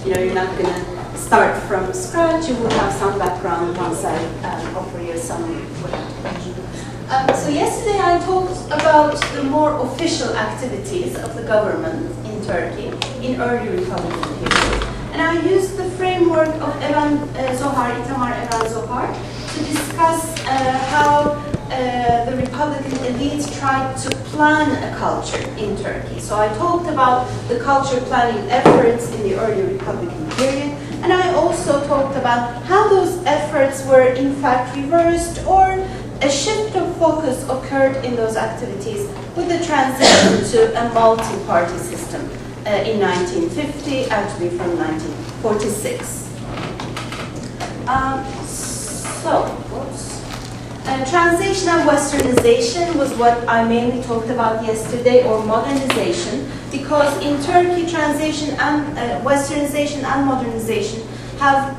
you're not going to start from scratch. You will have some background once I offer you some. So yesterday I talked about the more official activities of the government in Turkey in early Republican period. And I used the framework of Itamar Evan Zohar to discuss how the Republican elite tried to plan a culture in Turkey. So I talked about the culture planning efforts in the early Republican period, and I also talked about how those efforts were in fact reversed, or a shift of focus occurred in those activities with the transition to a multi-party system in 1950, actually from 1946. Transitional westernization was what I mainly talked about yesterday, or modernization, because in Turkey, transition and westernization and modernization have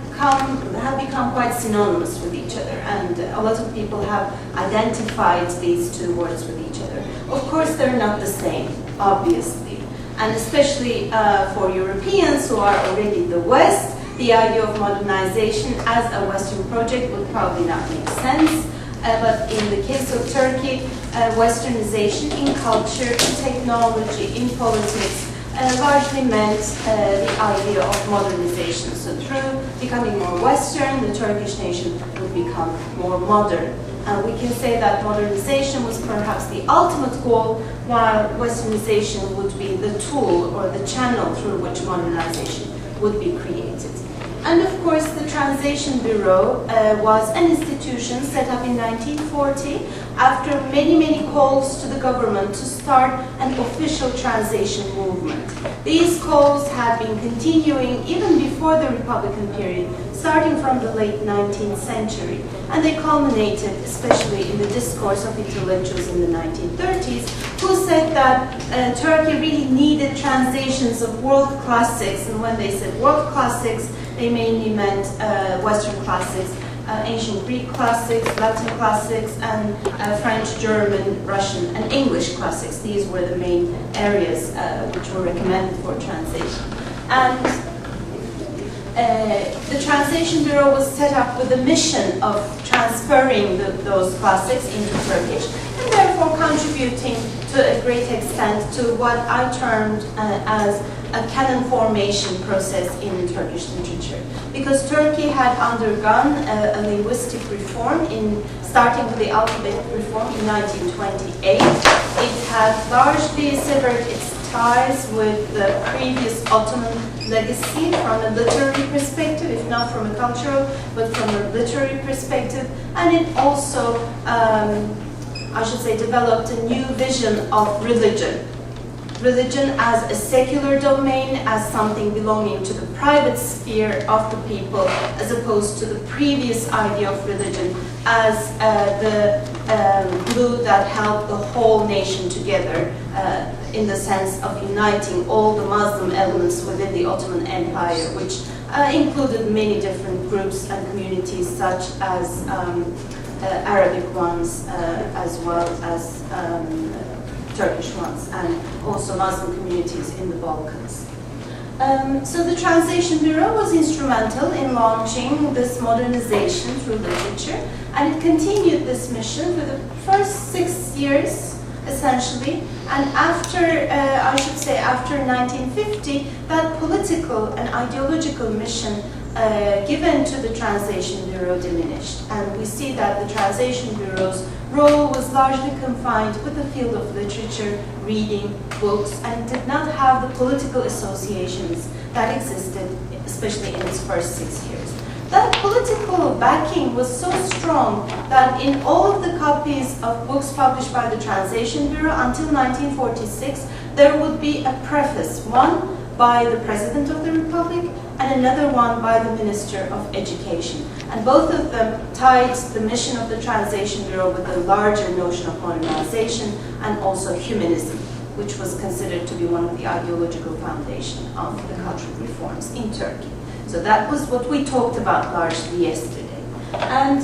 become quite synonymous with each other, and a lot of people have identified these two words with each other. Of course, they're not the same, obviously, and especially for Europeans who are already the West, the idea of modernization as a Western project would probably not make sense. But in the case of Turkey, westernization in culture, in technology, in politics, largely meant the idea of modernization. So through becoming more Western, the Turkish nation would become more modern. We can say that modernization was perhaps the ultimate goal, while westernization would be the tool or the channel through which modernization would be created. And of course, the Translation Bureau was an institution set up in 1940 after many, many calls to the government to start an official translation movement. These calls had been continuing even before the Republican period, starting from the late 19th century, and they culminated especially in the discourse of intellectuals in the 1930s, who said that Turkey really needed translations of world classics, and when they said world classics, they mainly meant Western classics, ancient Greek classics, Latin classics, and French, German, Russian, and English classics. These were the main areas which were recommended for translation. And the Translation Bureau was set up with the mission of transferring those classics into Turkish, and therefore contributing to a great extent to what I termed as a canon formation process in Turkish literature. Because Turkey had undergone a linguistic reform, starting with the alphabetic reform in 1928. It had largely severed its ties with the previous Ottoman legacy from a literary perspective, if not from a cultural, but from a literary perspective. And it also, I should say, developed a new vision of religion. Religion as a secular domain, as something belonging to the private sphere of the people, as opposed to the previous idea of religion as the glue that held the whole nation together in the sense of uniting all the Muslim elements within the Ottoman Empire, which included many different groups and communities, such as Arabic ones, as well as Turkish ones, and also Muslim communities in the Balkans. So the Translation Bureau was instrumental in launching this modernization through literature, and it continued this mission for the first 6 years, essentially, and after, I should say, after 1950, that political and ideological mission given to the Translation Bureau diminished, and we see that the Translation Bureau's role was largely confined with the field of literature, reading, books, and did not have the political associations that existed, especially in its first 6 years. That political backing was so strong that in all of the copies of books published by the Translation Bureau until 1946, there would be a preface, one by the President of the Republic and another one by the Minister of Education. And both of them tied the mission of the Translation Bureau with the larger notion of modernization and also humanism, which was considered to be one of the ideological foundations of the cultural reforms in Turkey. So that was what we talked about largely yesterday. And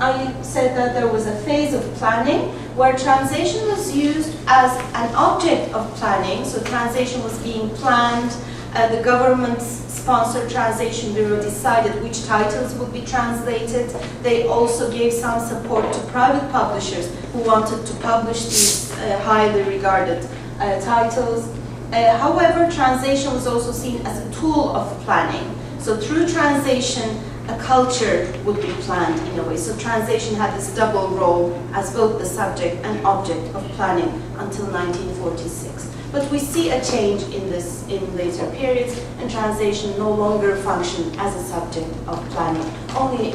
I said that there was a phase of planning where translation was used as an object of planning. So translation was being planned, the government sponsored translation bureau decided which titles would be translated. They also gave some support to private publishers who wanted to publish these highly regarded titles. However, translation was also seen as a tool of planning. So through translation, a culture would be planned in a way. So translation had this double role as both the subject and object of planning until 1946. But we see a change in this in later periods, and translation no longer functioned as a subject of planning, only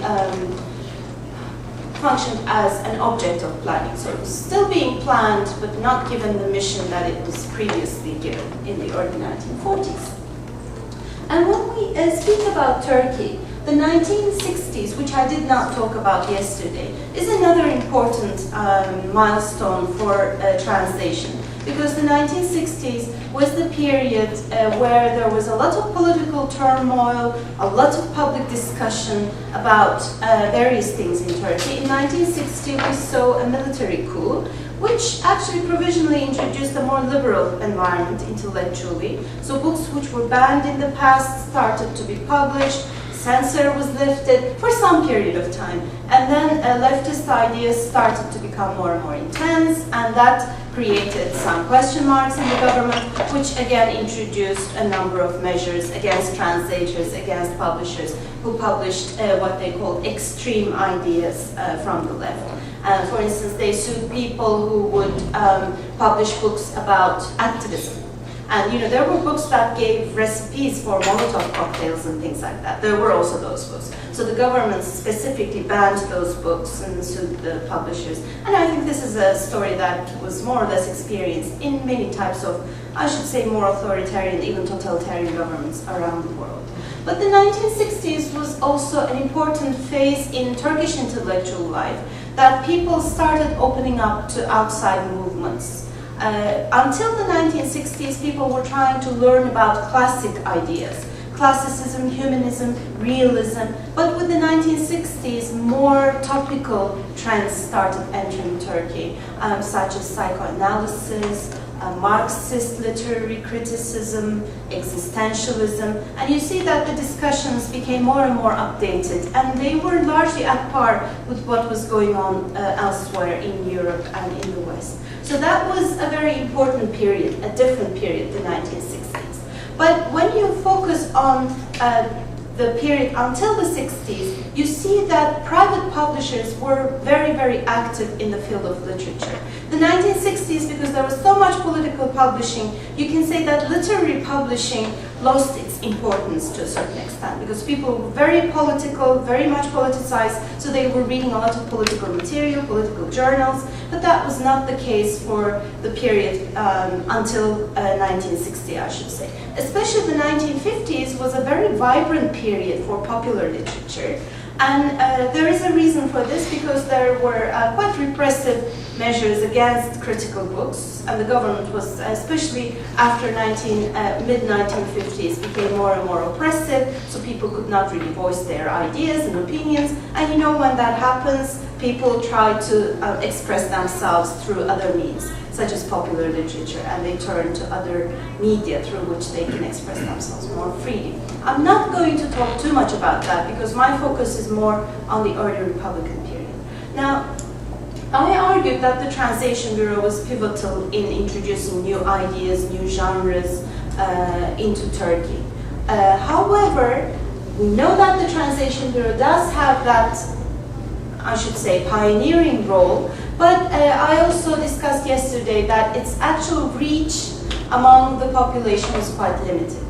functioned as an object of planning. So it was still being planned, but not given the mission that it was previously given in the early 1940s. And when we speak about Turkey, the 1960s, which I did not talk about yesterday, is another important milestone for translation. Because the 1960s was the period where there was a lot of political turmoil, a lot of public discussion about various things in Turkey. In 1960, we saw a military coup, which actually provisionally introduced a more liberal environment intellectually. So books which were banned in the past started to be published. Censor was lifted for some period of time, and then leftist ideas started to become more and more intense, and that created some question marks in the government, which again introduced a number of measures against translators, against publishers who published what they called extreme ideas from the left. For instance, they sued people who would publish books about activism. And there were books that gave recipes for Molotov cocktails and things like that. There were also those books. So the government specifically banned those books and sued the publishers. And I think this is a story that was more or less experienced in many types of, I should say, more authoritarian, even totalitarian governments around the world. But the 1960s was also an important phase in Turkish intellectual life, that people started opening up to outside movements. Until the 1960s, people were trying to learn about classic ideas, classicism, humanism, realism, but with the 1960s, more topical trends started entering Turkey, such as psychoanalysis, Marxist literary criticism, existentialism, and you see that the discussions became more and more updated, and they were largely at par with what was going on elsewhere in Europe and in the West. So that was a very important period, a different period, the 1960s. But when you focus on the period until the 60s, you see that private publishers were very, very active in the field of literature. The 1960s, because there was so much political publishing, you can say that literary publishing lost its importance to a certain extent, because people were very political, very much politicized, so they were reading a lot of political material, political journals, but that was not the case for the period until 1960, I should say. Especially the 1950s was a very vibrant period for popular literature, and there is a reason for this, because there were quite repressive measures against critical books, and the government was, especially after mid-1950s, became more and more oppressive, so people could not really voice their ideas and opinions, and when that happens, people try to express themselves through other means, such as popular literature, and they turn to other media through which they can express themselves more freely. I'm not going to talk too much about that, because my focus is more on the early Republican period. Now, I argued that the Translation Bureau was pivotal in introducing new ideas, new genres into Turkey. However, we know that the Translation Bureau does have that, I should say, pioneering role, but I also discussed yesterday that its actual reach among the population was quite limited.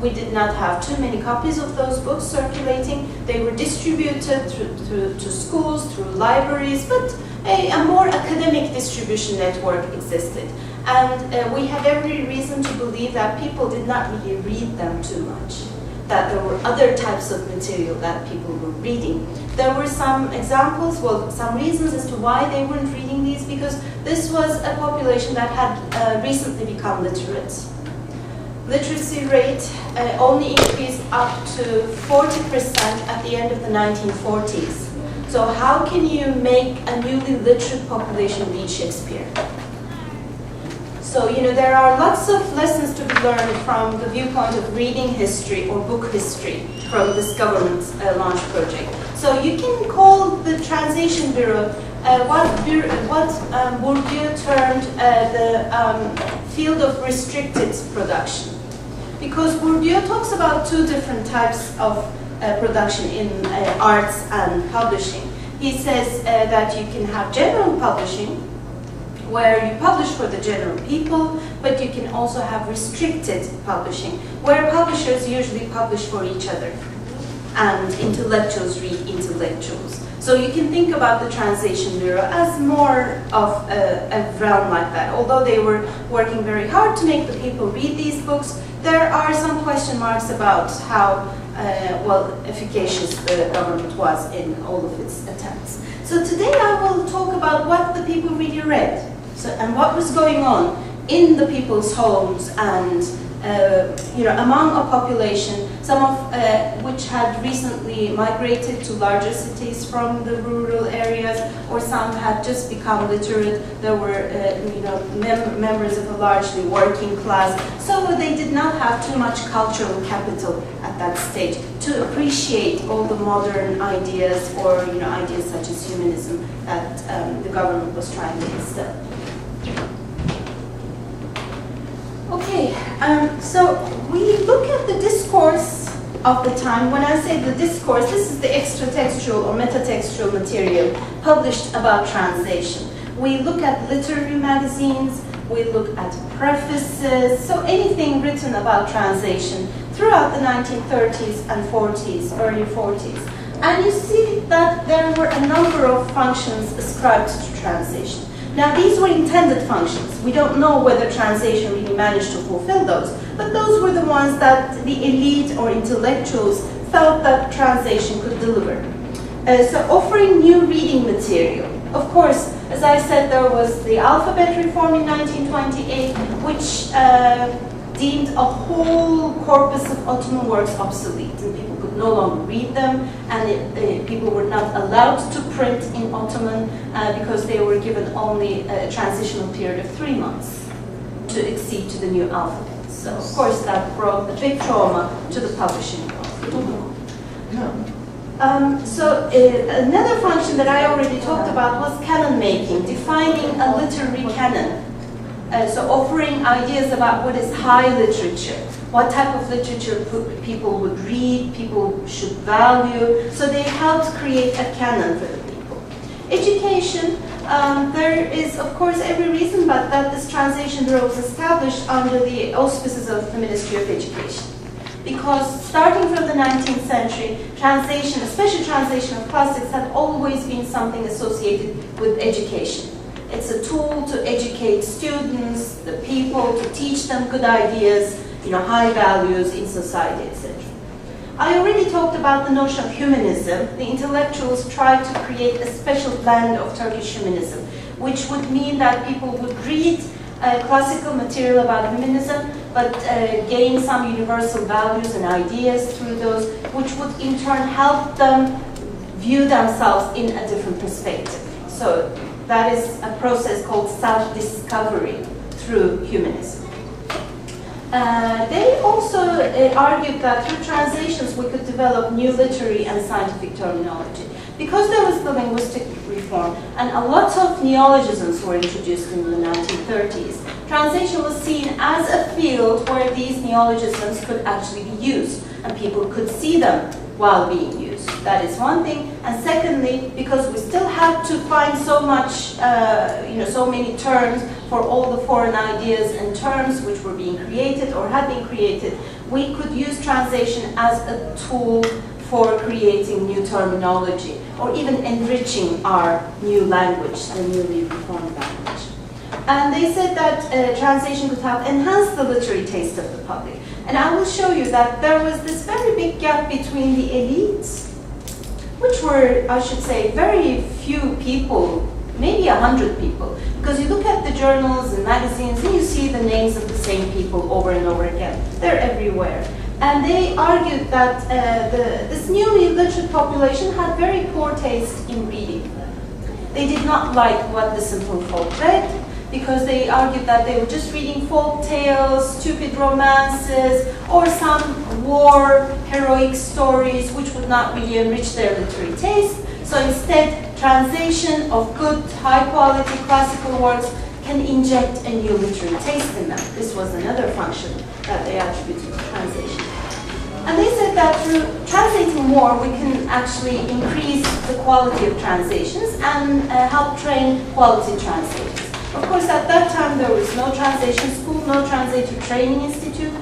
We did not have too many copies of those books circulating. They were distributed to schools, through libraries, but a more academic distribution network existed. And we have every reason to believe that people did not really read them too much, that there were other types of material that people were reading. There were some examples, some reasons as to why they weren't reading these, because this was a population that had recently become literate. Literacy rate only increased up to 40% at the end of the 1940s. So how can you make a newly literate population read Shakespeare? So, there are lots of lessons to be learned from the viewpoint of reading history or book history from this government launch project. So you can call the Translation Bureau what Bourdieu termed the field of restricted production. Because Bourdieu talks about two different types of production in arts and publishing. He says that you can have general publishing, where you publish for the general people, but you can also have restricted publishing, where publishers usually publish for each other, and intellectuals read intellectuals. So you can think about the Translation Bureau as more of a realm like that. Although they were working very hard to make the people read these books, there are some question marks about how efficacious the government was in all of its attempts. So today I will talk about what the people really read, and what was going on in the people's homes and among a population, some of which had recently migrated to larger cities from the rural areas, or some had just become literate. There were members of a largely working class, so they did not have too much cultural capital at that stage to appreciate all the modern ideas or ideas such as humanism that the government was trying to instill. Okay, so we look at the discourse of the time. When I say the discourse, this is the extra-textual or metatextual material published about translation. We look at literary magazines, we look at prefaces, so anything written about translation throughout the 1930s and 40s, early 40s. And you see that there were a number of functions ascribed to translation. Now, these were intended functions. We don't know whether translation really managed to fulfill those, but those were the ones that the elite or intellectuals felt that translation could deliver. So offering new reading material. Of course, as I said, there was the alphabet reform in 1928, which deemed a whole corpus of Ottoman works obsolete, and people could no longer read them, and people were not allowed to print in Ottoman because they were given only a transitional period of 3 months to accede to the new alphabet. So, of course, that brought a big trauma to the publishing world. Another function that I already talked about was canon making, defining a literary canon. So offering ideas about what is high literature, what type of literature people would read, people should value. So they helped create a canon for the people. Education, there is of course every reason but that this Translation Bureau was established under the auspices of the Ministry of Education. Because starting from the 19th century, translation, especially translation of classics, had always been something associated with education. It's a tool to educate students, the people, to teach them good ideas, high values in society, etc. I already talked about the notion of humanism. The intellectuals tried to create a special blend of Turkish humanism, which would mean that people would read classical material about humanism, but gain some universal values and ideas through those, which would in turn help them view themselves in a different perspective. So that is a process called self-discovery through humanism. They also argued that through translations we could develop new literary and scientific terminology. Because there was the linguistic reform and a lot of neologisms were introduced in the 1930s, translation was seen as a field where these neologisms could actually be used and people could see them while being used. That is one thing. And secondly, because we still had to find so much, so many terms for all the foreign ideas and terms which were being created or had been created, we could use translation as a tool for creating new terminology or even enriching our new language, the newly reformed language. And they said that translation could help enhance the literary taste of the public. And I will show you that there was this very big gap between the elites, which were, I should say, very few people, maybe 100 people. Because you look at the journals and magazines and you see the names of the same people over and over again. They're everywhere. And they argued that this newly literate population had very poor taste in reading. They did not like what the simple folk read, because they argued that they were just reading folk tales, stupid romances, or some war heroic stories which would not really enrich their literary taste. So instead, translation of good, high-quality classical works can inject a new literary taste in them. This was another function that they attributed to translation. And they said that through translating more, we can actually increase the quality of translations and help train quality translators. Of course, at that time, there was no translation school, no translator training institute.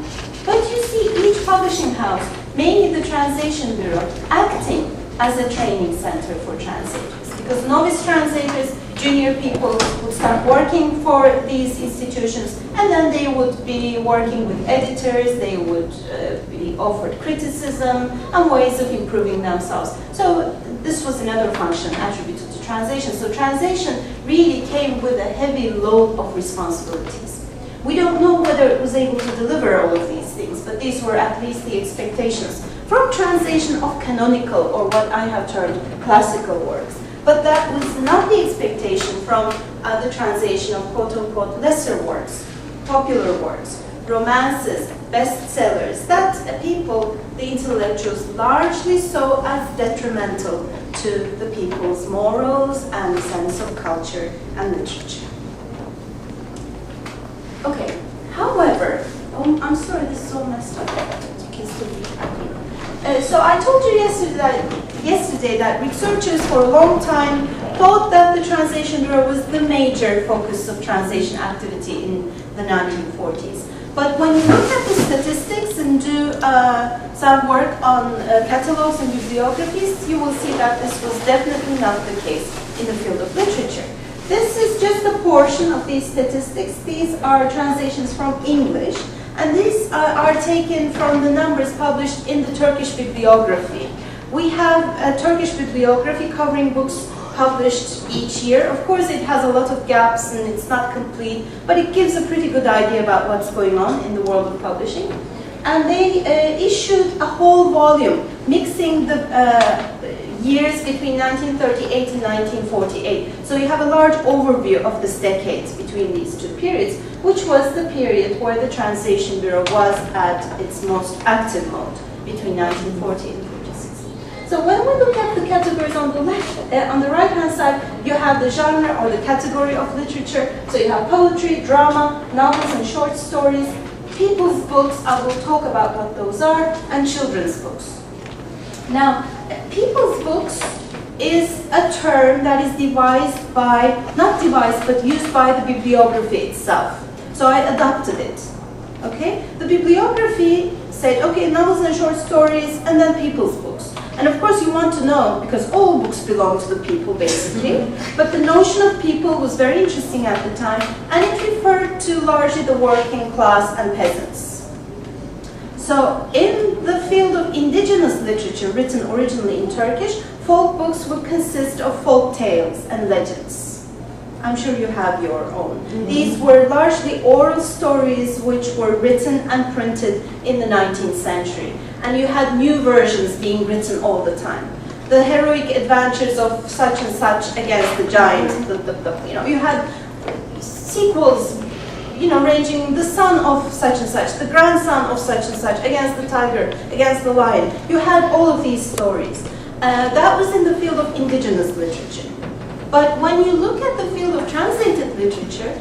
But you see each publishing house, mainly the translation bureau, acting as a training center for translators. Because novice translators, junior people would start working for these institutions, and then they would be working with editors, they would be offered criticism and ways of improving themselves. So this was another function attributed to translation. So translation really came with a heavy load of responsibilities. We don't know whether it was able to deliver all of these things, but these were at least the expectations from translation of canonical, or what I have termed classical works. But that was not the expectation from the translation of quote-unquote lesser works, popular works, romances, bestsellers, that people, the intellectuals, largely saw as detrimental to the people's morals and sense of culture and literature. Okay, however, I'm sorry, this is all messed up. You can still read it. So I told you yesterday that researchers for a long time thought that the translation bureau was the major focus of translation activity in the 1940s. But when you look at the statistics and do some work on catalogs and bibliographies, you will see that this was definitely not the case in the field of literature. This is just a portion of these statistics. These are translations from English. And these are taken from the numbers published in the Turkish bibliography. We have a Turkish bibliography covering books published each year. Of course, it has a lot of gaps and it's not complete, but it gives a pretty good idea about what's going on in the world of publishing. And they issued a whole volume, mixing the years between 1938 and 1948. So you have a large overview of this decades between these two periods, which was the period where the Translation Bureau was at its most active mode, between 1940 and 46. So when we look at the categories on the left, on the right-hand side, you have the genre or the category of literature. So you have poetry, drama, novels and short stories, people's books, I will talk about what those are, and children's books. Now, people's books is a term that is devised by, not devised, but used by the bibliography itself. So I adopted it, okay? The bibliography said, okay, novels and short stories, and then people's books. And of course you want to know, because all books belong to the people, basically. But the notion of people was very interesting at the time, and it referred to largely the working class and peasants. So in the field of indigenous literature written originally in Turkish, folk books would consist of folk tales and legends. I'm sure you have your own. Mm-hmm. These were largely oral stories which were written and printed in the 19th century. And you had new versions being written all the time. The heroic adventures of such and such against the giant, you had sequels, ranging the son of such and such, the grandson of such and such, against the tiger, against the lion. You had all of these stories. That was in the field of indigenous literature. But when you look at the field of translated literature,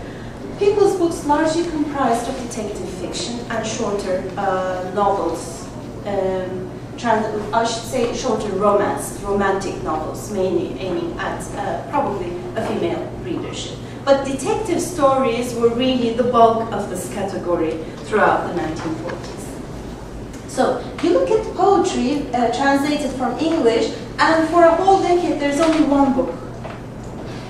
people's books largely comprised of detective fiction and shorter novels. I should say shorter romantic novels, mainly aiming at probably a female readership. But detective stories were really the bulk of this category throughout the 1940s. So you look at poetry translated from English, and for a whole decade there's only one book.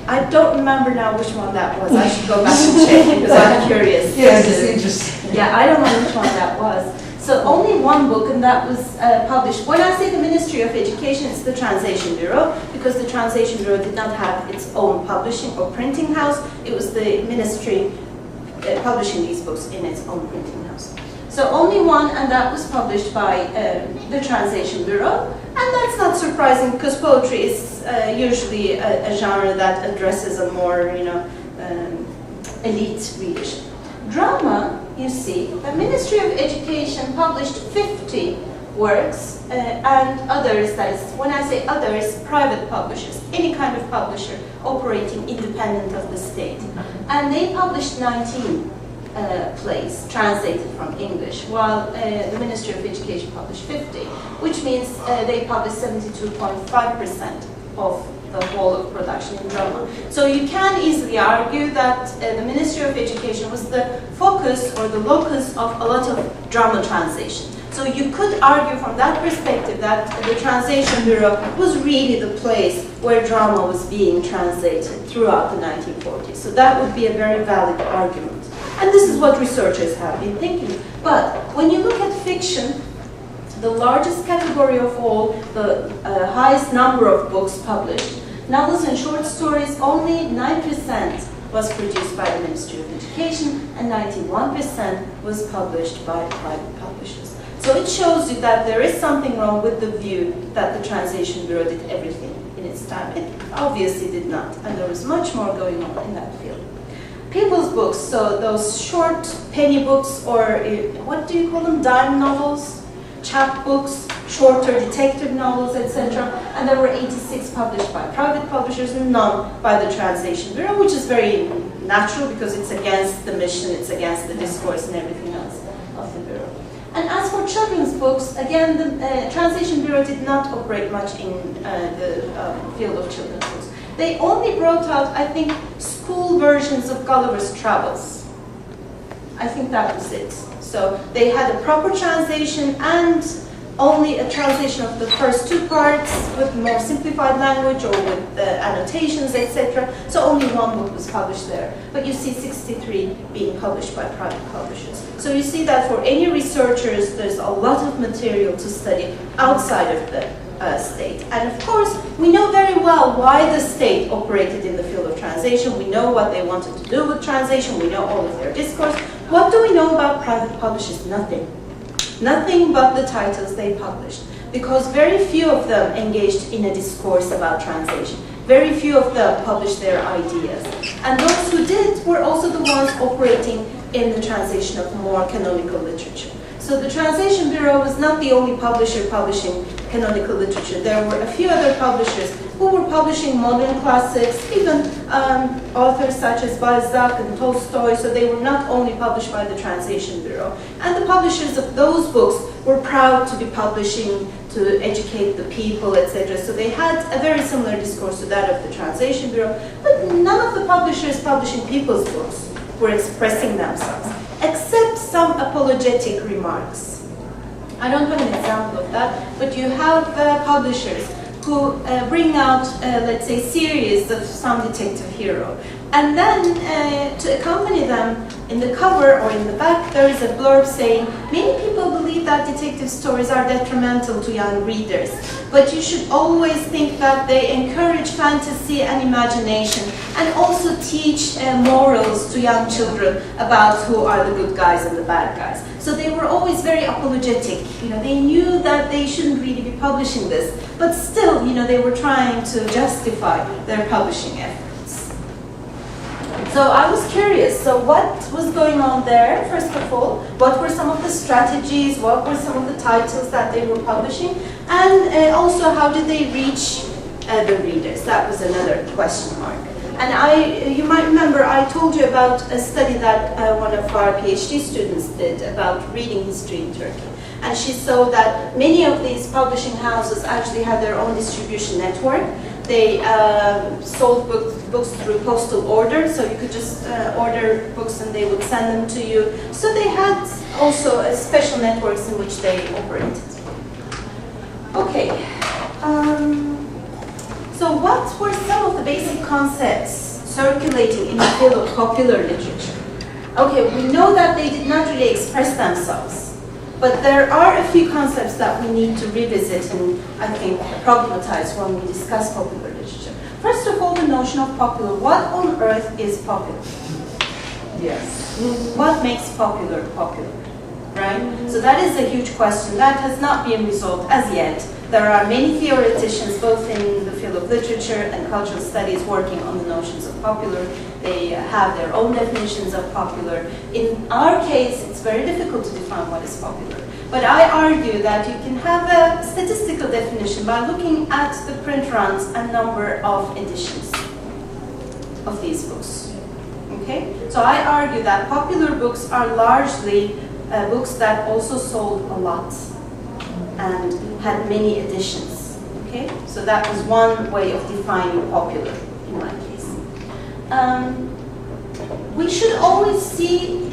I don't remember now which one that was. I should go back and check because I'm curious. Yes, it's interesting. Yeah, I don't know which one that was. So only one book, and that was published. When I say the Ministry of Education, it's the Translation Bureau, because the Translation Bureau did not have its own publishing or printing house. It was the ministry publishing these books in its own printing house. So only one, and that was published by the Translation Bureau. And that's not surprising, because poetry is usually a genre that addresses a more, elite readership. Drama, you see, the Ministry of Education published 50 works and others, that is, when I say others, private publishers, any kind of publisher operating independent of the state. And they published 19 plays translated from English, while the Ministry of Education published 50, which means they published 72.5% of the whole of production in drama. So you can easily argue that the Ministry of Education was the focus or the locus of a lot of drama translation. So you could argue from that perspective that the Translation Bureau was really the place where drama was being translated throughout the 1940s. So that would be a very valid argument. And this is what researchers have been thinking. But when you look at fiction, the largest category of all, the highest number of books published, novels and short stories, only 9% was produced by the Ministry of Education and 91% was published by private publishers. So it shows you that there is something wrong with the view that the Translation Bureau did everything in its time. It obviously did not, and there was much more going on in that field. People's books, so those short penny books, or what do you call them, dime novels, chapbooks, shorter detective novels, etc. And there were 86 published by private publishers and none by the Translation Bureau, which is very natural because it's against the mission, it's against the discourse and everything else of the Bureau. And as for children's books, again, the Translation Bureau did not operate much in the field of children's books. They only brought out, I think, school versions of Gulliver's Travels. I think that was it. So they had a proper translation and only a translation of the first two parts with more simplified language or with annotations, etc. So only one book was published there. But you see 63 being published by private publishers. So you see that for any researchers, there's a lot of material to study outside of the state. And of course, we know very well why the state operated in the field of translation. We know what they wanted to do with translation. We know all of their discourse. What do we know about private publishers? Nothing. Nothing but the titles they published, because very few of them engaged in a discourse about translation. Very few of them published their ideas. And those who did were also the ones operating in the translation of more canonical literature. So the Translation Bureau was not the only publisher publishing canonical literature. There were a few other publishers who were publishing modern classics, even authors such as Balzac and Tolstoy, so they were not only published by the Translation Bureau. And the publishers of those books were proud to be publishing to educate the people, etc. So they had a very similar discourse to that of the Translation Bureau, but none of the publishers publishing people's books were expressing themselves, except some apologetic remarks. I don't have an example of that, but you have publishers who bring out, let's say, series of some detective hero. And then to accompany them in the cover or in the back, there is a blurb saying, many people believe that detective stories are detrimental to young readers, but you should always think that they encourage fantasy and imagination and also teach morals to young children about who are the good guys and the bad guys. So they were always very apologetic. You know, they knew that they shouldn't really be publishing this, but still, you know, they were trying to justify their publishing efforts. So I was curious, so what was going on there, first of all? What were some of the strategies? What were some of the titles that they were publishing? And also, how did they reach the readers? That was another question mark. And you might remember, I told you about a study that one of our PhD students did about reading history in Turkey. And she saw that many of these publishing houses actually had their own distribution network. They sold books through postal order, so you could just order books and they would send them to you. So they had also special networks in which they operated. Okay, so what were some of the basic concepts circulating in the field of popular literature? Okay, we know that they did not really express themselves. But there are a few concepts that we need to revisit and, I think, problematize when we discuss popular literature. First of all, the notion of popular. What on earth is popular? Yes. What makes popular popular? Right? So that is a huge question. That has not been resolved as yet. There are many theoreticians, both in the field of literature and cultural studies, working on the notions of popular. They have their own definitions of popular. In our case, it's very difficult to define what is popular. But I argue that you can have a statistical definition by looking at the print runs and number of editions of these books. Okay? So I argue that popular books are largely books that also sold a lot and had many editions. Okay? So that was one way of defining popular in my case. We should always see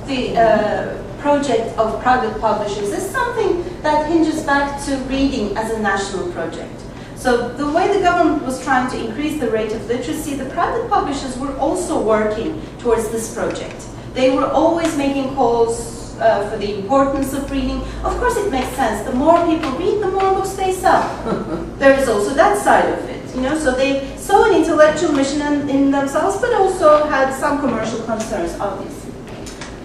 the project of private publishers as something that hinges back to reading as a national project. So the way the government was trying to increase the rate of literacy, the private publishers were also working towards this project. They were always making calls for the importance of reading. Of course, it makes sense. The more people read, the more books they sell. There is also that side of it, you know. So they saw an intellectual mission in themselves, but also had some commercial concerns, obviously.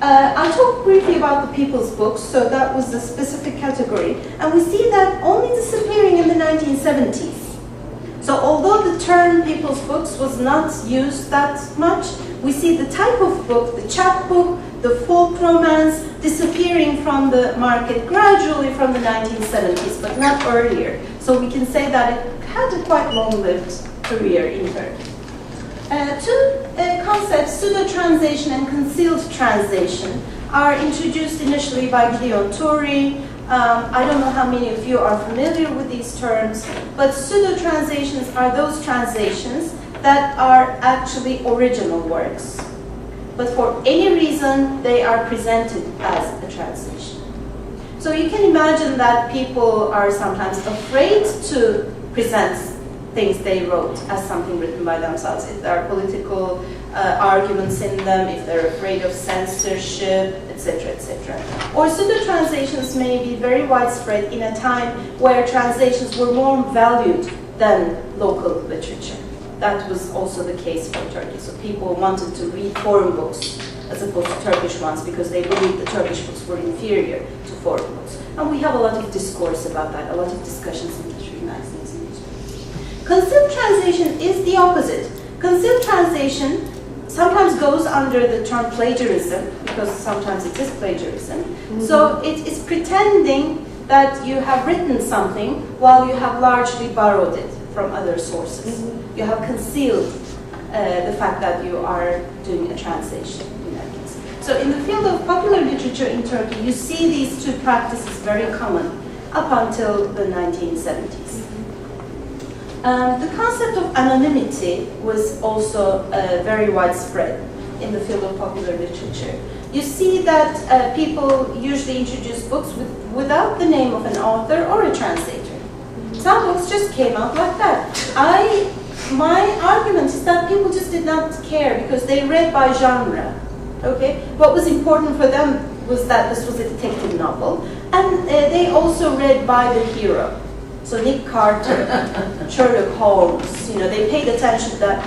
I'll talk briefly about the people's books. So that was the specific category, and we see that only disappearing in the 1970s. So although the term people's books was not used that much, we see the type of book, the chapbook, the folk romance, disappearing from the market gradually from the 1970s, but not earlier. So we can say that it had a quite long-lived career in Turkey. Two concepts, pseudo-translation and concealed translation, are introduced initially by Gideon Toury. I don't know how many of you are familiar with these terms, but pseudo-translations are those translations that are actually original works, but for any reason they are presented as a translation. So you can imagine that people are sometimes afraid to present things they wrote as something written by themselves, if there are political arguments in them, if they're afraid of censorship, etc., etc. Or pseudo-translations may be very widespread in a time where translations were more valued than local literature. That was also the case for Turkey. So people wanted to read foreign books as opposed to Turkish ones because they believed the Turkish books were inferior to foreign books. And we have a lot of discourse about that, a lot of discussions in literary magazines and newspapers. Concealed translation is the opposite. Concealed translation sometimes goes under the term plagiarism, because sometimes it is plagiarism. Mm-hmm. So it is pretending that you have written something while you have largely borrowed it from other sources. Mm-hmm. You have concealed the fact that you are doing a translation in that case. So in the field of popular literature in Turkey, you see these two practices very common up until the 1970s. The concept of anonymity was also very widespread in the field of popular literature. You see that people usually introduce books without the name of an author or a translator. Some books just came out like that. My argument is that people just did not care because they read by genre. Okay, what was important for them was that this was a detective novel, and they also read by the hero. So Nick Carter, Sherlock Holmes, you know, they paid attention to that,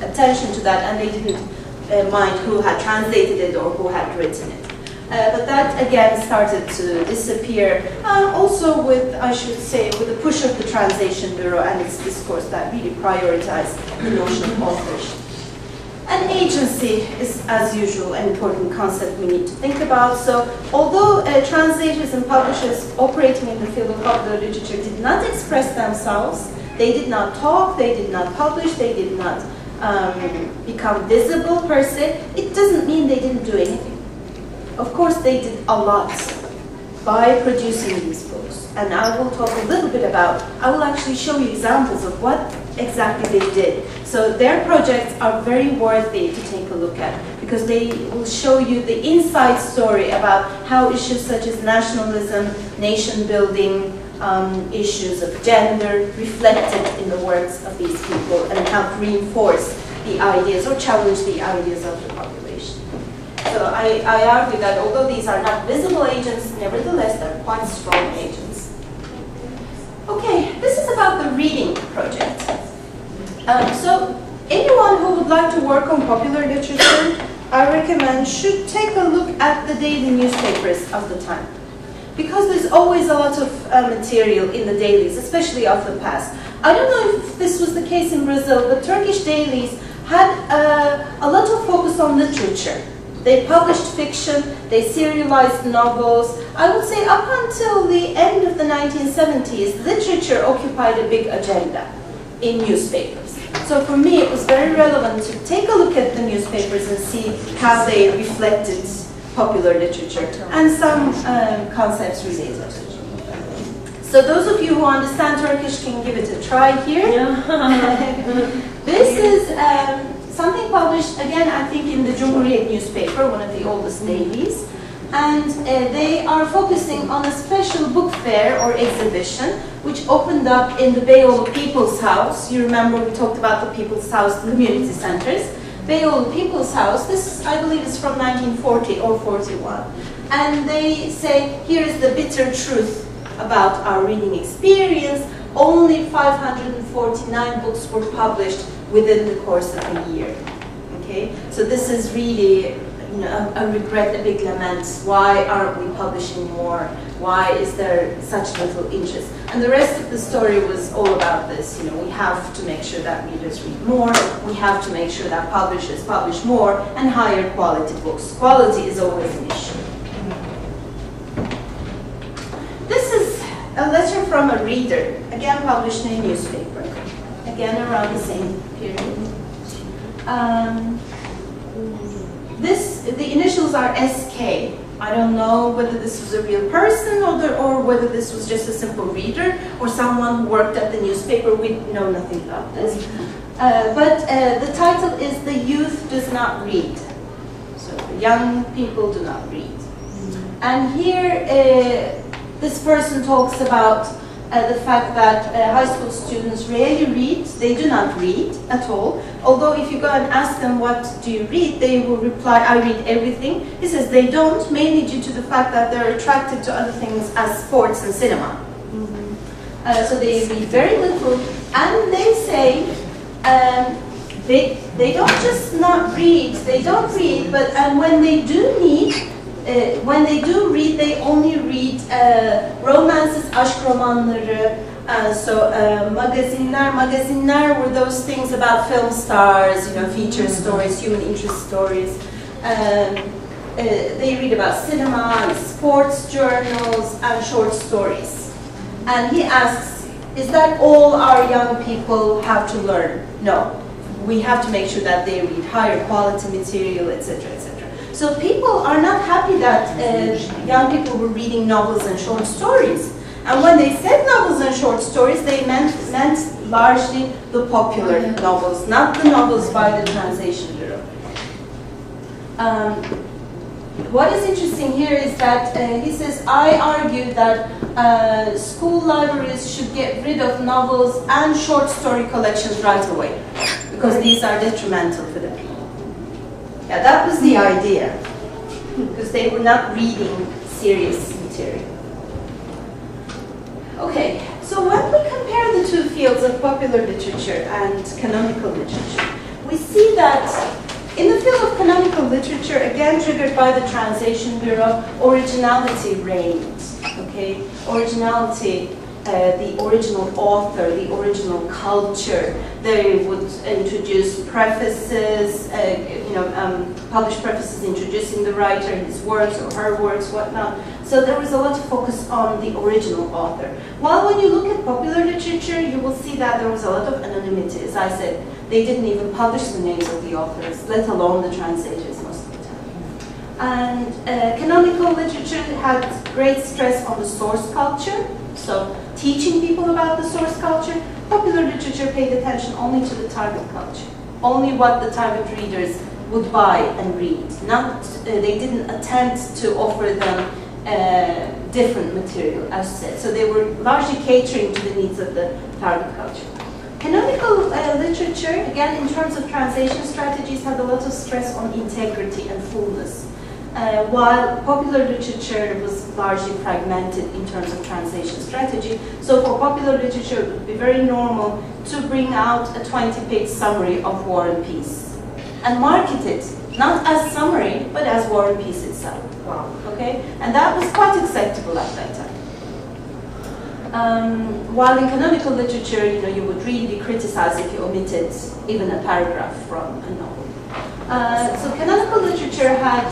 and they didn't mind who had translated it or who had written it. But that again started to disappear. Also with, I should say, with the push of the Translation Bureau and its discourse that really prioritized the notion of authorship. And agency is, as usual, an important concept we need to think about. So, although translators and publishers operating in the field of popular literature did not express themselves, they did not talk, they did not publish, they did not become visible per se, it doesn't mean they didn't do anything. Of course, they did a lot by producing these books. And I will talk a little bit about, I will actually show you examples of what exactly they did. So their projects are very worthy to take a look at because they will show you the inside story about how issues such as nationalism, nation building, issues of gender reflected in the works of these people and help reinforce the ideas or challenge the ideas of the population. So I argue that although these are not visible agents, nevertheless they're quite strong agents. Okay, this is about the reading project. So anyone who would like to work on popular literature, I recommend should take a look at the daily newspapers of the time. because there's always a lot of material in the dailies, especially of the past. I don't know if this was the case in Brazil, but Turkish dailies had a lot of focus on literature. They published fiction, they serialized novels. I would say up until the end of the 1970s, literature occupied a big agenda in newspapers. So for me, it was very relevant to take a look at the newspapers and see how they reflected popular literature and some concepts related to it. So those of you who understand Turkish can give it a try here. This is something published, again, I think in the Cumhuriyet newspaper, one of the oldest dailies. And they are focusing on a special book fair or exhibition which opened up in the Beyoğlu People's House. You remember we talked about the People's House community centers. Beyoğlu People's House, this I believe is from 1940 or 41. And they say, here is the bitter truth about our reading experience. Only 549 books were published within the course of a year. Okay, so this is really, you know, a regret, a big lament. Why aren't we publishing more? Why is there such little interest? And the rest of the story was all about this. You know, we have to make sure that readers read more. We have to make sure that publishers publish more and higher quality books. Quality is always an issue. This is a letter from a reader, again published in a newspaper, again around the same period. The initials are SK. I don't know whether this was a real person or whether this was just a simple reader or someone who worked at the newspaper. We know nothing about this. But the title is The Youth Does Not Read. So the young people do not read. And here this person talks about the fact that high school students rarely read. They do not read at all. Although if you go and ask them what do you read, they will reply, I read everything. He says they don't, mainly due to the fact that they're attracted to other things as sports and cinema. So they read very little, and they say they don't just not read, they don't read, but when they do read, they only read romances, aşk romanları, magazinler were those things about film stars, you know, feature stories, human interest stories. They read about cinema, sports journals, and short stories. And he asks, is that all our young people have to learn? No. We have to make sure that they read higher quality material, etc., etc. So people are not happy that young people were reading novels and short stories. And when they said novels and short stories, they meant largely the popular novels, not the novels by the Translation Bureau. What is interesting here is that he says, I argue that school libraries should get rid of novels and short story collections right away, because these are detrimental for the people. Yeah, that was the idea, because they were not reading serious material. Okay, so when we compare the two fields of popular literature and canonical literature, we see that in the field of canonical literature, again triggered by the Translation Bureau, originality reigned. Okay, originality, the original author, the original culture. They would introduce prefaces, publish prefaces introducing the writer, his works or her works, whatnot. So there was a lot of focus on the original author. While when you look at popular literature, you will see that there was a lot of anonymity. As I said, they didn't even publish the names of the authors, let alone the translators most of the time. And canonical literature had great stress on the source culture, so teaching people about the source culture. Popular literature paid attention only to the target culture, only what the target readers would buy and read. They didn't attempt to offer them different material, as said. So they were largely catering to the needs of the target culture. Canonical literature, again, in terms of translation strategies, had a lot of stress on integrity and fullness, while popular literature was largely fragmented in terms of translation strategy. So for popular literature, it would be very normal to bring out a 20-page summary of War and Peace and market it not as summary, but as War and Peace itself. Wow. Okay, and that was quite acceptable at that time. While in canonical literature, you would really be criticized if you omitted even a paragraph from a novel. So canonical literature had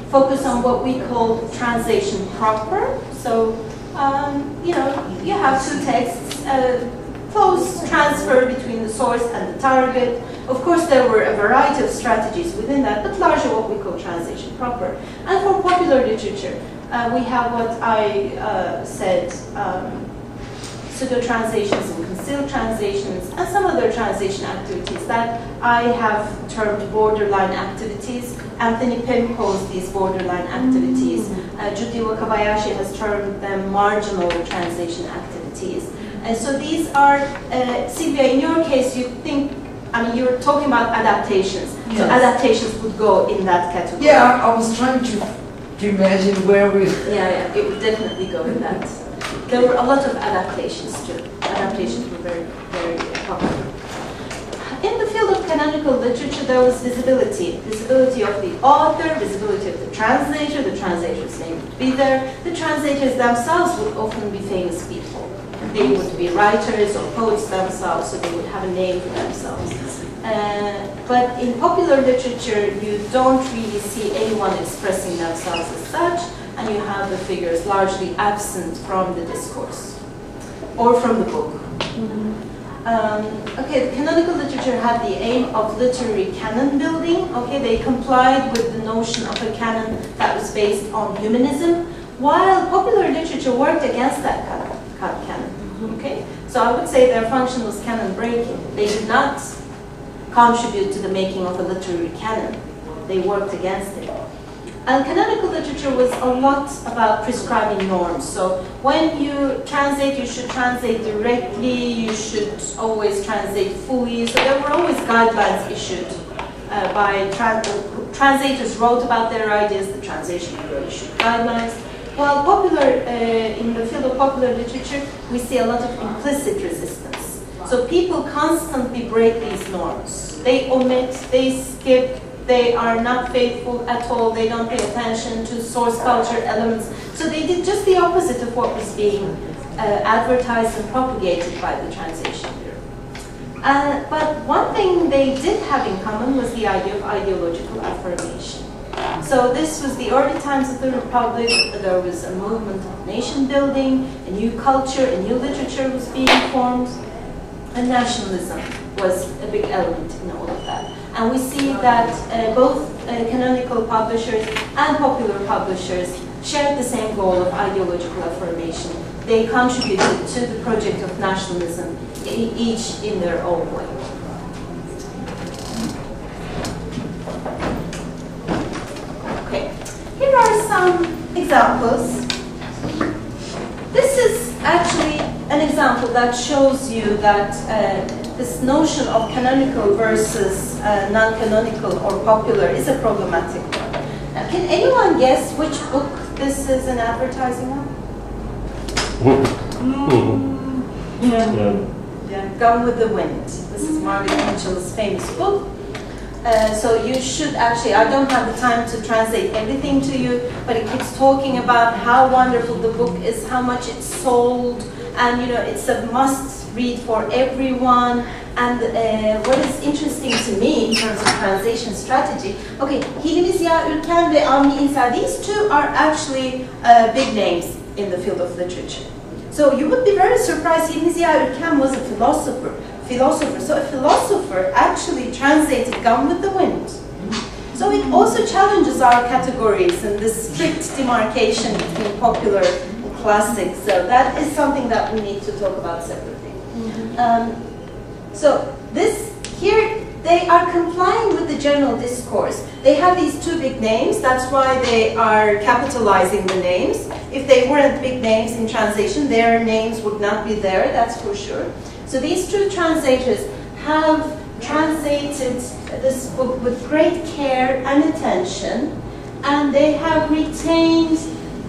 focused on what we call translation proper. So, you have two texts, close transfer between the source and the target. Of course, there were a variety of strategies within that, but largely what we call translation proper. And for popular literature, we have what I said, pseudo-translations and concealed translations, and some other translation activities that I have termed borderline activities. Anthony Pym calls these borderline activities. Judy Wakabayashi has termed them marginal translation activities. And so these are, Sylvia, in your case, you think, you're talking about adaptations. Yes. So adaptations would go in that category. Yeah, I was trying to imagine where we... Yeah, it would definitely go in that. There were a lot of adaptations too. Adaptations were very, very popular. In the field of canonical literature, there was visibility. Visibility of the author, visibility of the translator's name would be there. The translators themselves would often be famous people. They would be writers or poets themselves, so they would have a name for themselves. But in popular literature, you don't really see anyone expressing themselves as such, and you have the figures largely absent from the discourse or from the book. Okay, the canonical literature had the aim of literary canon building. Okay, they complied with the notion of a canon that was based on humanism, while popular literature worked against that canon. Okay, so I would say their function was canon breaking. They did not contribute to the making of a literary canon. They worked against it. And canonical literature was a lot about prescribing norms. So when you translate, you should translate directly, you should always translate fully. So there were always guidelines issued by translators wrote about their ideas, the translation bureau issued guidelines. While in the field of popular literature, we see a lot of implicit resistance. So people constantly break these norms. They omit, they skip, they are not faithful at all, they don't pay attention to source culture elements. So they did just the opposite of what was being advertised and propagated by the translation bureau. But one thing they did have in common was the idea of ideological affirmation. So this was the early times of the Republic. There was a movement of nation building, a new culture, a new literature was being formed, and nationalism was a big element in all of that. And we see that both canonical publishers and popular publishers shared the same goal of ideological affirmation. They contributed to the project of nationalism, each in their own way. Okay, here are some examples. This is actually an example that shows you that this notion of canonical versus non-canonical or popular is a problematic one. Now, can anyone guess which book this is an advertising on? Yeah, Gone with the Wind. This is Margaret Mitchell's famous book. So you should actually, I don't have the time to translate everything to you, but it keeps talking about how wonderful the book is, how much it's sold, and it's a must read for everyone. And what is interesting to me in terms of translation strategy, okay, Hilmi Ziya Ülken ve Avni İnsan, these two are actually big names in the field of literature. So you would be very surprised, Hilmi Ziya Ülken was a philosopher. So a philosopher actually translated Gone with the Wind. So it also challenges our categories and this strict demarcation between popular and classics. So that is something that we need to talk about separately. So here they are complying with the general discourse. They have these two big names, that's why they are capitalizing the names. If they weren't big names in translation, their names would not be there, that's for sure. So these two translators have translated this book with great care and attention, and they have retained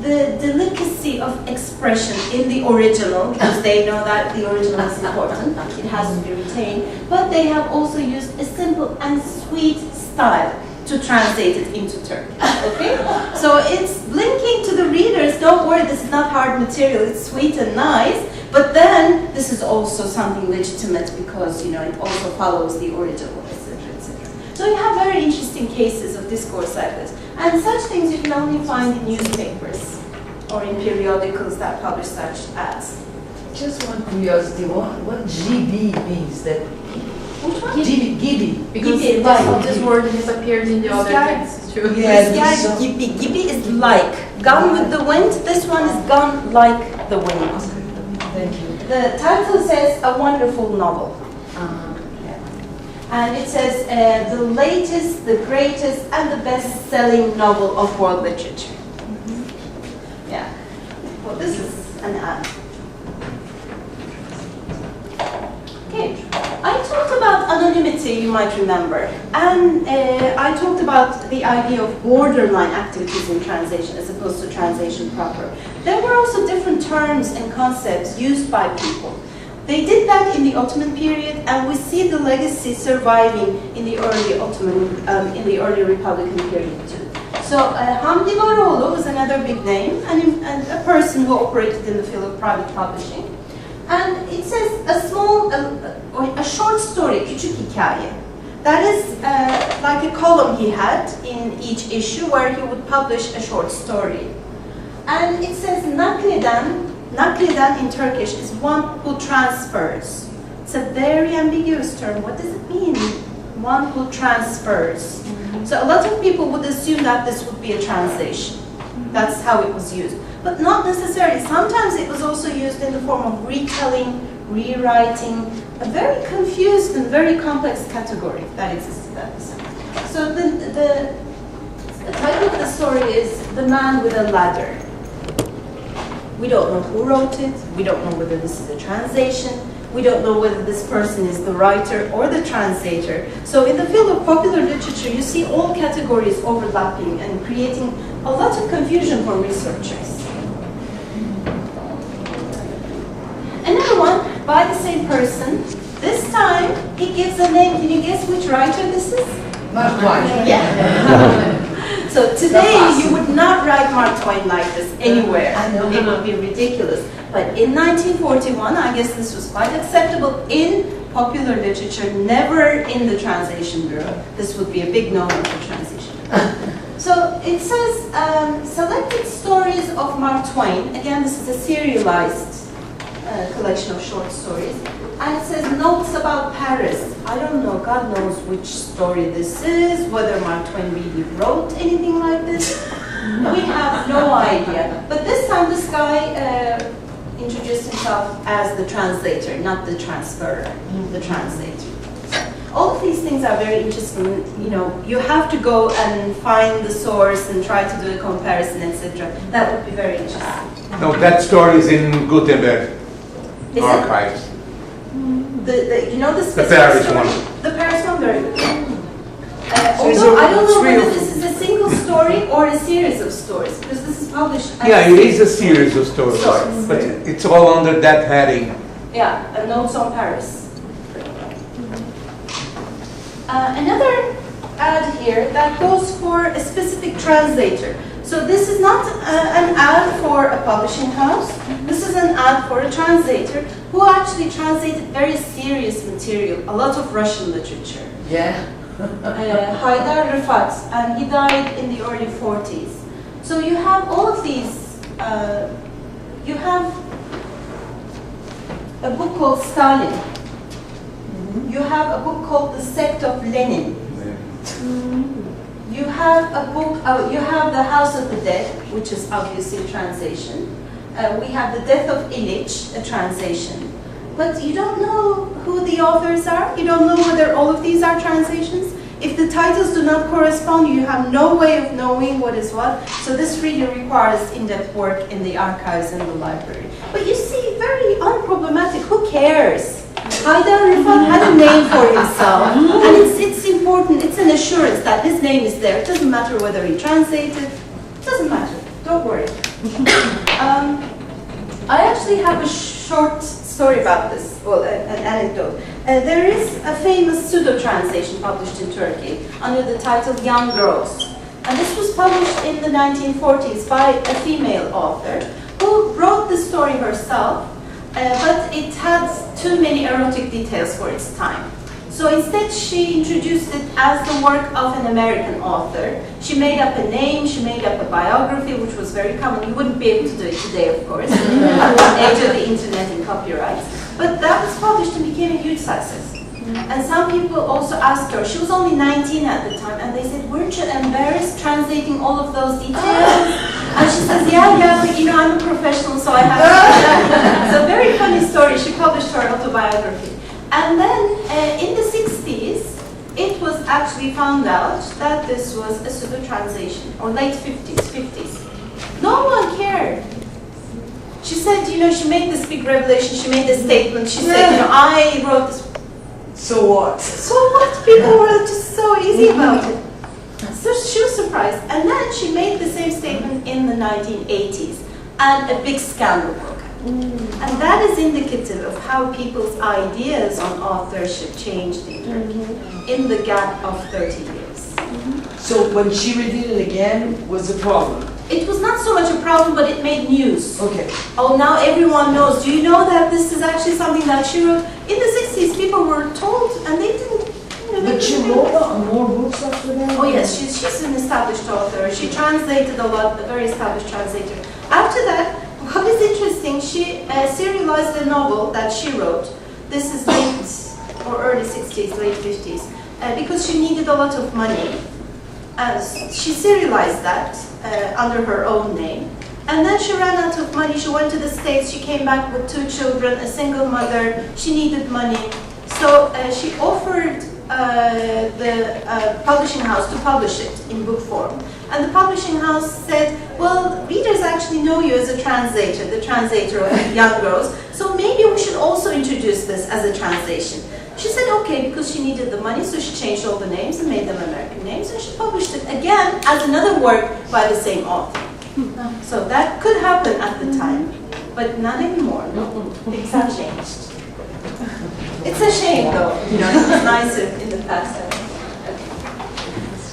the delicacy of expression in the original, because they know that the original is important, it has to be retained, but they have also used a simple and sweet style. to translate it into Turkish, okay? So it's linking to the readers, don't worry, this is not hard material, it's sweet and nice, but then this is also something legitimate because, you know, it also follows the original, etc., etc. So you have very interesting cases of discourse like this. And such things you can only find in newspapers or in periodicals that publish such ads. Just one curiosity, what GB means that? Which one? GB. Because Gibi, this word disappears in the other texts too. Yeah, This guy, gibi. Gibi is like. Gone with the wind, this one is gone like the wind. Thank you. The title says A Wonderful Novel. And it says the latest, the greatest, and the best-selling novel of world literature. Yeah. Well, this is an ad. Okay. I talked about anonymity, you might remember, and I talked about the idea of borderline activities in translation as opposed to translation proper. There were also different terms and concepts used by people. They did that in the Ottoman period, and we see the legacy surviving in the early Ottoman, in the early Republican period too. So Hamdi Varolu was another big name, and a person who operated in the field of private publishing. And it says a short story, küçük hikaye. That is like a column he had in each issue where he would publish a short story. And it says nakleden in Turkish is one who transfers. It's a very ambiguous term. What does it mean? One who transfers. So a lot of people would assume that this would be a translation. That's how it was used. But not necessarily. Sometimes it was also used in the form of retelling, rewriting, a very confused and very complex category that existed at the time. So the title of the story is The Man with a Ladder. We don't know who wrote it. We don't know whether this is a translation. We don't know whether this person is the writer or the translator. So in the field of popular literature, you see all categories overlapping and creating a lot of confusion for researchers. Another one by the same person. This time he gives a name. Can you guess which writer this is? Mark Twain. Yeah. So today you would not write Mark Twain like this anywhere. It would be ridiculous. But in 1941, I guess this was quite acceptable in popular literature, never in the translation bureau. This would be a big no-no for translation. So it says selected stories of Mark Twain. Again, this is a serialized collection of short stories. And it says notes about Paris. I don't know, God knows which story this is, whether Mark Twain really wrote anything like this. We have no idea. But this time this guy introduced himself as the translator, not the transferrer, the translator. All of these things are very interesting. You know, you have to go and find the source and try to do a comparison, etc. That would be very interesting. No, that story is in Gutenberg Is archives. You know the Paris story? one. The Paris one, very good. So is Although there I don't know three whether of this is a single story or a series of stories, because this is published as Yeah, it is a series of stories, Stories. but it's all under that heading. Yeah, Notes on Paris. Another ad here that goes for a specific translator. So this is not an ad for a publishing house. This is an ad for a translator who actually translated very serious material, a lot of Russian literature. Yeah. Haydar Rifat, and he died in the early 40s. So you have all of these. You have a book called Stalin. You have a book called The Sect of Lenin. You have a book, you have The House of the Dead, which is obviously a translation. We have The Death of Ilich, a translation. But you don't know who the authors are. You don't know whether all of these are translations. If the titles do not correspond, you have no way of knowing what is what. So this really requires in-depth work in the archives and the library. But you see, very unproblematic. Who cares? Haydar Rifat had a name for himself, and it's important. It's an assurance that his name is there. It doesn't matter whether he translated. It doesn't matter. Don't worry. I actually have a short story about this, well, an anecdote. There is a famous pseudo-translation published in Turkey under the title Young Girls. And this was published in the 1940s by a female author who wrote the story herself, but it had too many erotic details for its time. So instead she introduced it as the work of an American author. She made up a name, she made up a biography, which was very common. You wouldn't be able to do it today, of course, in the age of the internet and copyrights. But that was published and became a huge success. And some people also asked her, she was only 19 at the time, and they said, weren't you embarrassed translating all of those details? And she says, yeah, but you know, I'm a professional, so I have to. It's a very funny story. She published her autobiography. And then in the 60s, it was actually found out that this was a pseudo-translation, or late 50s. No one cared. She said, you know, she made this big revelation, she made this statement, she said, you know, I wrote this. So what? So what? People were just so easy about it. So she was surprised. And then she made the same statement in the 1980s, and a big scandal broke out. And that is indicative of how people's ideas on authorship changed in Turkey in the gap of 30 years. So when she redid it again, was a problem? It was not so much a problem, but it made news. Okay. Oh, now everyone knows. Do you know that this is actually something that she wrote? In the 60s, people were told, and they didn't. You know, But she wrote more books after that? Oh yes, she's an established author. She translated a lot, a very established translator. After that, what is interesting, she serialized a novel that she wrote. This is late or early 60s, late 50s, because she needed a lot of money. She serialized that under her own name. And then she ran out of money. She went to the States. She came back with 2 children, a single mother. She needed money. So she offered the publishing house to publish it in book form. And the publishing house said, well, readers actually know you as a translator, the translator of Young Girls, so maybe we should also introduce this as a translation. She said okay, because she needed the money, so she changed all the names and made them American names, and she published it again as another work by the same author. So that could happen at the time, but not anymore. Things have changed. It's a shame, though. You know, it was nicer in the past.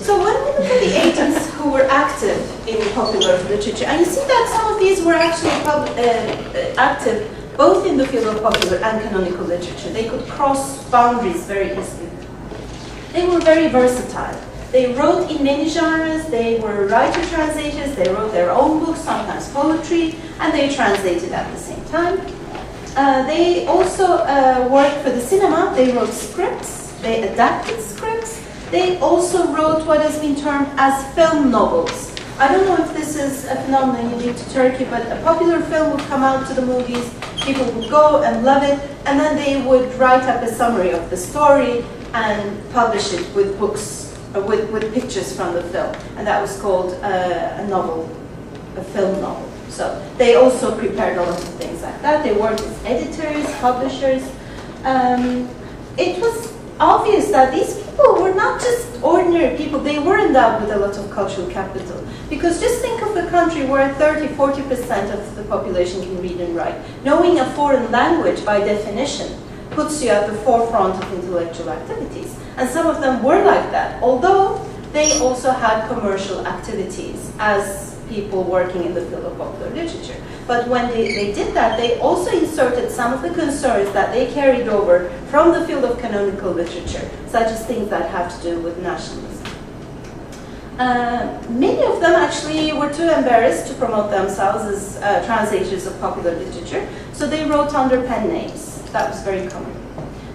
So when we look at the agents who were active in popular literature, and you see that some of these were actually active both in the field of popular and canonical literature. They could cross boundaries very easily. They were very versatile. They wrote in many genres, they were writer-translators, they wrote their own books, sometimes poetry, and they translated at the same time. They also worked for the cinema. They wrote scripts, they adapted scripts. They also wrote what has been termed as film novels. I don't know if this is a phenomenon unique to Turkey, but a popular film would come out to the movies, people would go and love it, and then they would write up a summary of the story and publish it with books, with pictures from the film. And that was called a novel, a film novel. So they also prepared a lot of things like that. They worked as editors, publishers. It was obvious that these people were not just ordinary people, they were endowed with a lot of cultural capital. Because just think of a country where 30–40% of the population can read and write. Knowing a foreign language, by definition, puts you at the forefront of intellectual activities. And some of them were like that, although they also had commercial activities as people working in the field of popular literature. But when they did that, they also inserted some of the concerns that they carried over from the field of canonical literature, such as things that have to do with nationalism. Many of them actually were too embarrassed to promote themselves as translators of popular literature, so they wrote under pen names. That was very common.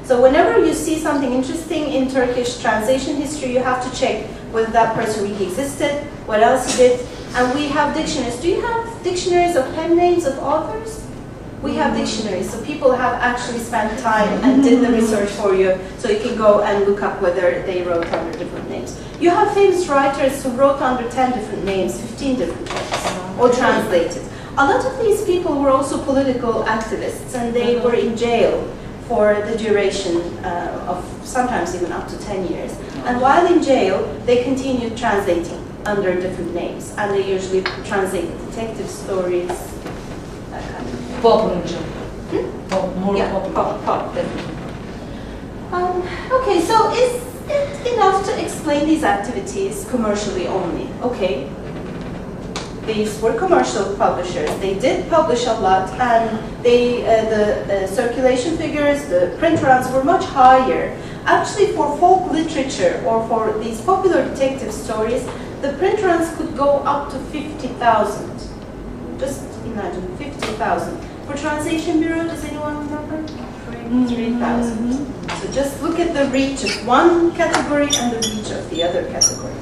So whenever you see something interesting in Turkish translation history, you have to check whether that person really existed, what else he did. And we have dictionaries. Do you have dictionaries of pen names of authors? We have dictionaries, so people have actually spent time and did the research for you, so you can go and look up whether they wrote under different names. You have famous writers who wrote under 10 different names, 15 different names, or translated. A lot of these people were also political activists, and they were in jail for the duration of sometimes even up to 10 years. And while in jail, they continued translating under different names, and they usually translated detective stories, that kind of thing. More Yeah, popular. pop, definitely. Okay, so is it enough to explain these activities commercially only? Okay. These were commercial publishers. They did publish a lot, and the circulation figures, the print runs were much higher. Actually, for folk literature or for these popular detective stories, the print runs could go up to 50,000. Just imagine, 50,000. For Translation Bureau, does anyone remember? 3,000. So just look at the reach of one category and the reach of the other category.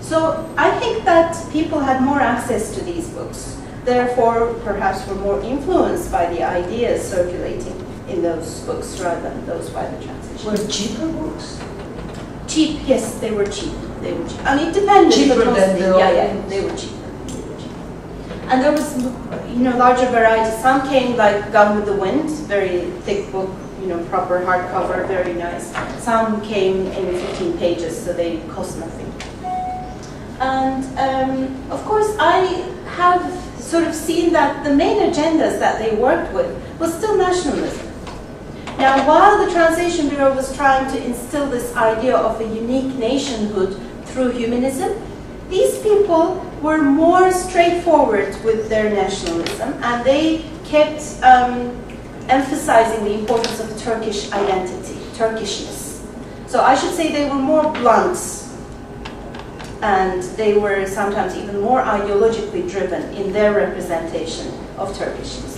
So I think that people had more access to these books, therefore perhaps were more influenced by the ideas circulating in those books rather than those by the translation. Were cheaper books? Cheap, yes, they were cheap. They were cheap. I mean, it depended. Cheaper but than mostly, the yeah, they were cheap. And there was, larger variety. Some came like Gone with the Wind, very thick book, proper hardcover, very nice. Some came in 15 pages, so they cost nothing. And of course, I have sort of seen that the main agendas that they worked with was still nationalism. Now, while the Translation Bureau was trying to instill this idea of a unique nationhood through humanism, these people were more straightforward with their nationalism, and they kept emphasizing the importance of Turkish identity, Turkishness. So I should say they were more blunt, and they were sometimes even more ideologically driven in their representation of Turkishness.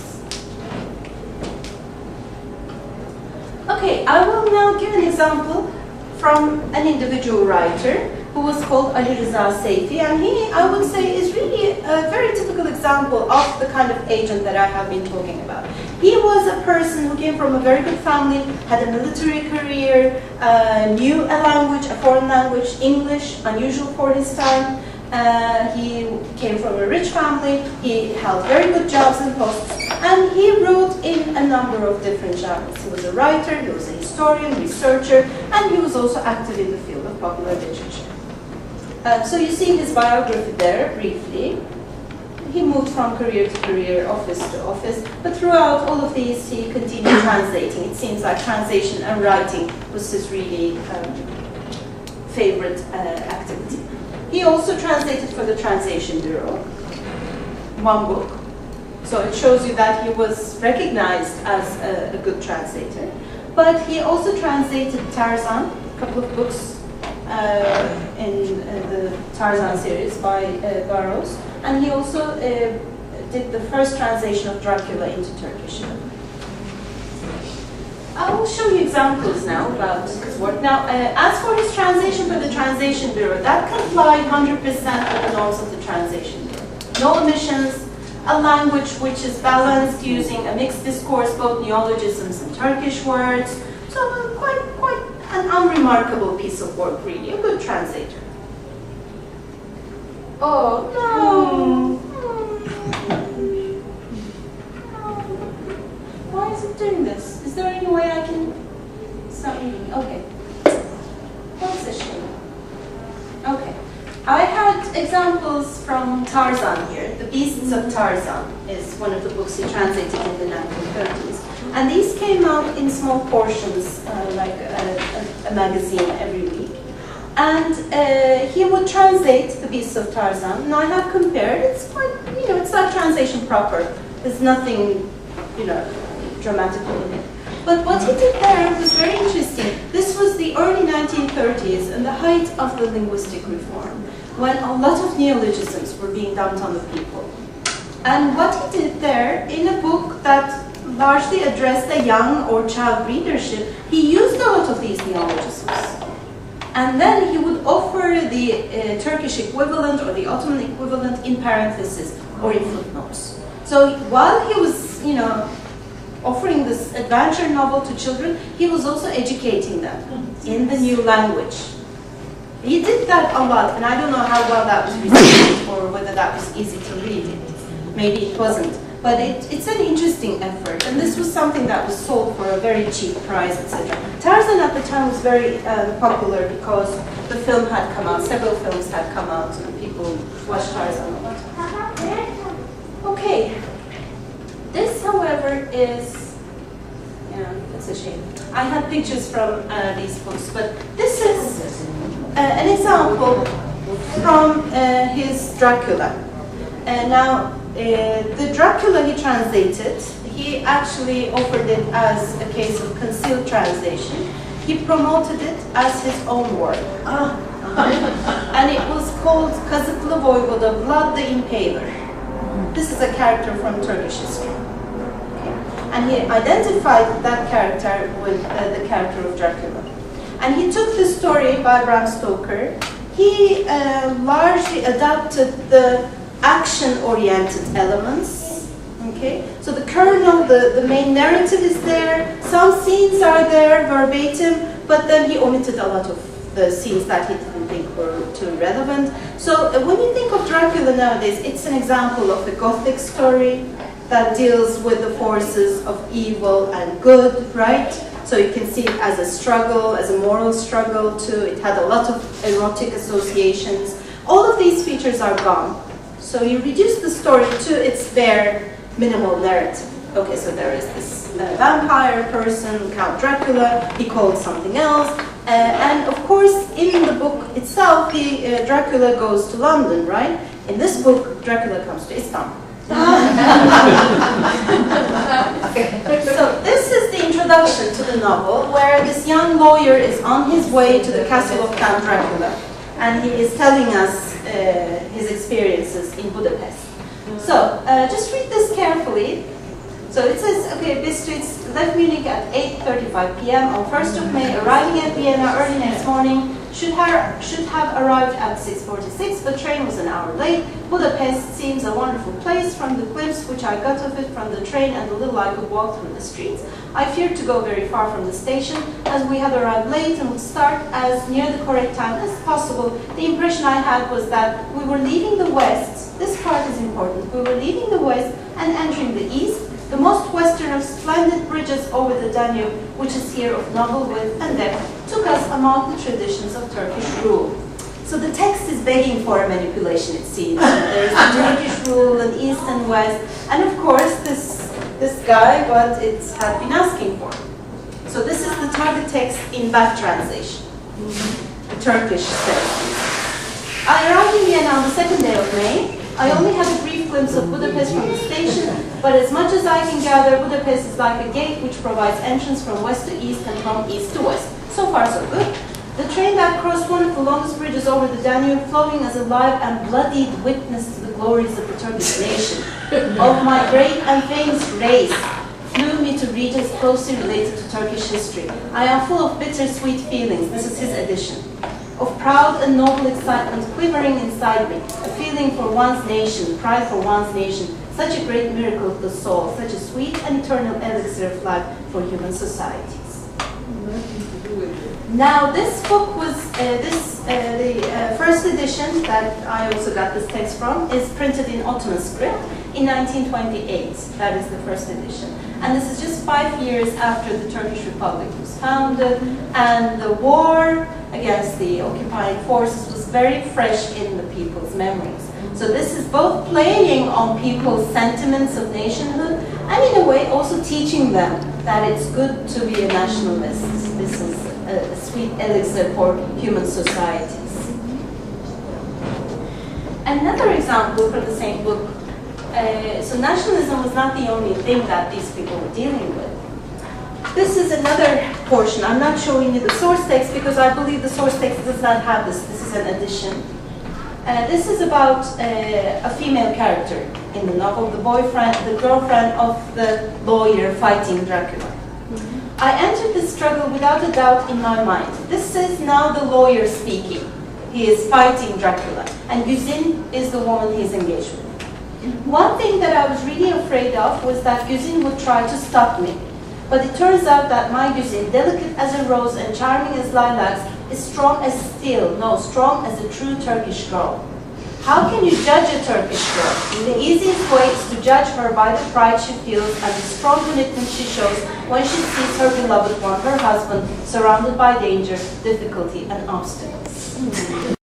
Okay, I will now give an example from an individual writer who was called Ali Rıza Seyfi, and he, I would say, is really a very typical example of the kind of agent that I have been talking about. He was a person who came from a very good family, had a military career, knew a language, a foreign language, English, unusual for his time. He came from a rich family, he held very good jobs and posts, and he wrote in a number of different genres. He was a writer, he was a historian, researcher, and he was also active in the field of popular literature. So you see his biography there, briefly. He moved from career to career, office to office, but throughout all of these he continued translating. It seems like translation and writing was his really favorite activity. He also translated for the Translation Bureau, one book. So it shows you that he was recognized as a good translator. But he also translated Tarzan, a couple of books in the Tarzan series by Burroughs. And he also did the first translation of Dracula into Turkish. I will show you examples now about his work. Now, as for his translation for the Translation Bureau, that complied 100% with the norms of the Translation Bureau. No omissions, a language which is balanced using a mixed discourse, both neologisms and Turkish words. So quite an unremarkable piece of work, really, a good translator. Oh, no. Why is it doing this? Is there any way I can stop reading? Okay. That's a shame. Okay. I had examples from Tarzan here. The Beasts of Tarzan is one of the books he translated in the 1930s. And these came out in small portions, like a magazine every week. And he would translate The Beasts of Tarzan. And I have compared. It's quite, it's not translation proper. There's nothing, dramatical in it. But what he did there was very interesting. This was the early 1930s and the height of the linguistic reform, when a lot of neologisms were being dumped on the people. And what he did there, in a book that largely addressed a young or child readership, he used a lot of these neologisms. And then he would offer the Turkish equivalent or the Ottoman equivalent in parentheses or in footnotes. So while he was, offering this adventure novel to children, he was also educating them in the new language. He did that a lot, and I don't know how well that was received or whether that was easy to read. Maybe it wasn't. But it's an interesting effort, and this was something that was sold for a very cheap price, etc. Tarzan at the time was very popular because the film had come out, several films had come out, and people watched Tarzan a lot. Okay. This, however, is Yeah, it's a shame. I had pictures from these books, but this is an example from his Dracula. Now, the Dracula he translated, he actually offered it as a case of concealed translation. He promoted it as his own work. And it was called Kazıklı Voyvoda, Blood the Impaler. This is a character from Turkish history. Okay? And he identified that character with the character of Dracula. And he took the story by Bram Stoker. He largely adapted the action-oriented elements. Okay, so the kernel, the main narrative is there. Some scenes are there verbatim, but then he omitted a lot of the scenes that he didn't think were too relevant. So when you think of Dracula nowadays, it's an example of a Gothic story that deals with the forces of evil and good, right? So you can see it as a struggle, as a moral struggle too. It had a lot of erotic associations. All of these features are gone. So you reduce the story to its bare minimal narrative. Okay, so there is this vampire person, Count Dracula, he called something else. And of course, in the book itself, Dracula goes to London, right? In this book, Dracula comes to Istanbul. So this is the introduction to the novel, where this young lawyer is on his way to the castle of Count Dracula, and he is telling us his experiences in Budapest. So just read this carefully. So it says, okay, Bistritz left Munich at 8:35 p.m. on 1st of May, arriving at Vienna early next morning. Should have arrived at 6:46, but train was an hour late. Budapest seems a wonderful place from the glimpse which I got of it from the train and the little I could walk through the streets. I feared to go very far from the station, as we had arrived late and would start as near the correct time as possible. The impression I had was that we were leaving the west. This part is important. We were leaving the west and entering the east, the most western of splendid bridges over the Danube, which is here of noble width and depth, took us among the traditions of Turkish rule. So the text is begging for a manipulation, it seems. There's Turkish rule and east and west, and of course this guy, what it had been asking for. So this is the target text in back translation. The Turkish text. I arrived in Vienna on the 2nd day of May. I only had a brief glimpse of Budapest from the station, but as much as I can gather, Budapest is like a gate which provides entrance from west to east and from east to west. So far, so good. The train that crossed one of the longest bridges over the Danube, flowing as a live and bloodied witness to the glories of the Turkish nation, of my great and famous race, flew me to regions closely related to Turkish history. I am full of bittersweet feelings. This is his edition. Of proud and noble excitement quivering inside me, a feeling for one's nation, pride for one's nation, such a great miracle of the soul, such a sweet and eternal elixir of life for human societies. Now, this book was, the first edition that I also got this text from is printed in Ottoman script in 1928. That is the first edition. And this is just 5 years after the Turkish Republic was founded, and the war against the occupying forces was very fresh in the people's memories. So this is both playing on people's sentiments of nationhood, and in a way also teaching them that it's good to be a nationalist. This is a sweet elixir for human societies. Another example from the same book. So nationalism was not the only thing that these people were dealing with. This is another portion. I'm not showing you the source text because I believe the source text does not have this. This is an addition. This is about a female character in the novel, the boyfriend, the girlfriend of the lawyer fighting Dracula. I entered the struggle without a doubt in my mind. This is now the lawyer speaking. He is fighting Dracula, and Güzin is the woman he's engaged with. One thing that I was really afraid of was that Güzin would try to stop me. But it turns out that my Güzin, delicate as a rose and charming as lilacs, is strong as steel, no, strong as a true Turkish girl. How can you judge a Turkish girl? The easiest way is to judge her by the pride she feels and the strong commitment she shows when she sees her beloved one, her husband, surrounded by danger, difficulty, and obstacles.